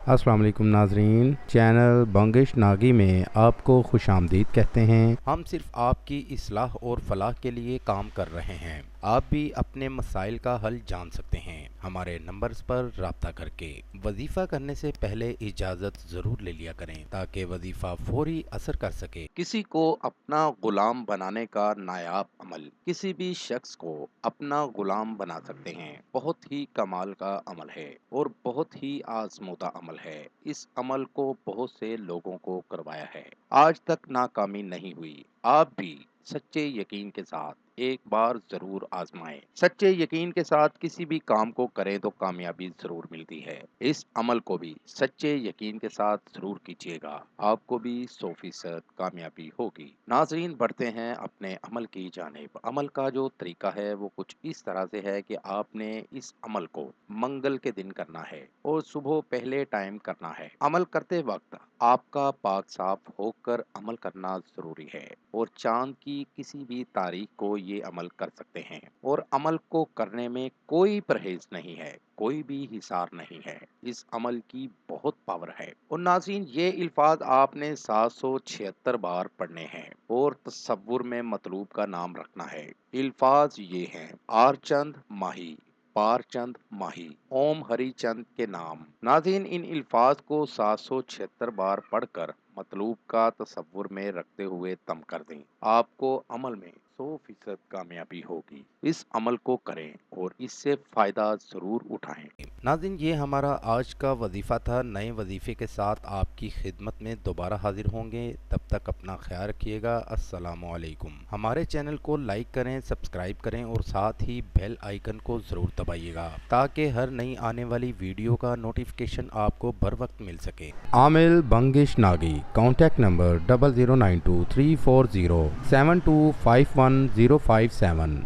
السلام علیکم ناظرین، چینل بنگش ناگی میں آپ کو خوش آمدید کہتے ہیں۔ ہم صرف آپ کی اصلاح اور فلاح کے لیے کام کر رہے ہیں۔ آپ بھی اپنے مسائل کا حل جان سکتے ہیں ہمارے نمبرز پر رابطہ کر کے۔ وظیفہ کرنے سے پہلے اجازت ضرور لے لیا کریں تاکہ وظیفہ فوری اثر کر سکے۔ کسی کو اپنا غلام بنانے کا نایاب عمل، کسی بھی شخص کو اپنا غلام بنا سکتے ہیں۔ بہت ہی کمال کا عمل ہے اور بہت ہی آزمودہ عمل ہے۔ اس عمل کو بہت سے لوگوں کو کروایا ہے، آج تک ناکامی نہیں ہوئی۔ آپ بھی سچے یقین کے ساتھ ایک بار ضرور آزمائیں۔ سچے یقین کے ساتھ کسی بھی کام کو کریں تو کامیابی ضرور ملتی ہے۔ اس عمل کو بھی سچے یقین کے ساتھ ضرور کیجیے گا، آپ کو بھی 100% کامیابی ہوگی۔ ناظرین، بڑھتے ہیں اپنے عمل کی جانب۔ عمل کا جو طریقہ ہے وہ کچھ اس طرح سے ہے کہ آپ نے اس عمل کو منگل کے دن کرنا ہے اور صبح پہلے ٹائم کرنا ہے۔ عمل کرتے وقت آپ کا پاک صاف ہو کر عمل کرنا ضروری ہے اور چاند کی کسی بھی تاریخ کو یہ عمل کر سکتے ہیں، اور عمل کو کرنے میں کوئی پرہیز نہیں ہے، کوئی بھی حصار نہیں ہے۔ اس عمل کی بہت پاور ہے۔ اور ناظرین، یہ الفاظ آپ نے 776 بار پڑھنے ہیں اور تصور میں مطلوب کا نام رکھنا ہے۔ الفاظ یہ ہیں: آر چند ماہی، پار چند ماہی، اوم ہری چند کے نام۔ ناظرین، ان الفاظ کو 776 بار پڑھ کر مطلوب کا تصور میں رکھتے ہوئے دم کر دیں، آپ کو عمل میں 100% کامیابی ہوگی۔ اس عمل کو کریں اور اس سے فائدہ ضرور اٹھائیں۔ ناظرین، یہ ہمارا آج کا وظیفہ تھا۔ نئے وظیفے کے ساتھ آپ کی خدمت میں دوبارہ حاضر ہوں گے۔ تب تک اپنا خیال رکھیے گا۔ السلام علیکم۔ ہمارے چینل کو لائک کریں، سبسکرائب کریں اور ساتھ ہی بیل آئیکن کو ضرور دبائیے گا تاکہ ہر نئی آنے والی ویڈیو کا نوٹیفیکیشن آپ کو بر وقت مل سکے۔ عامل بنگش ناگی، کانٹیکٹ نمبر 00923407251057۔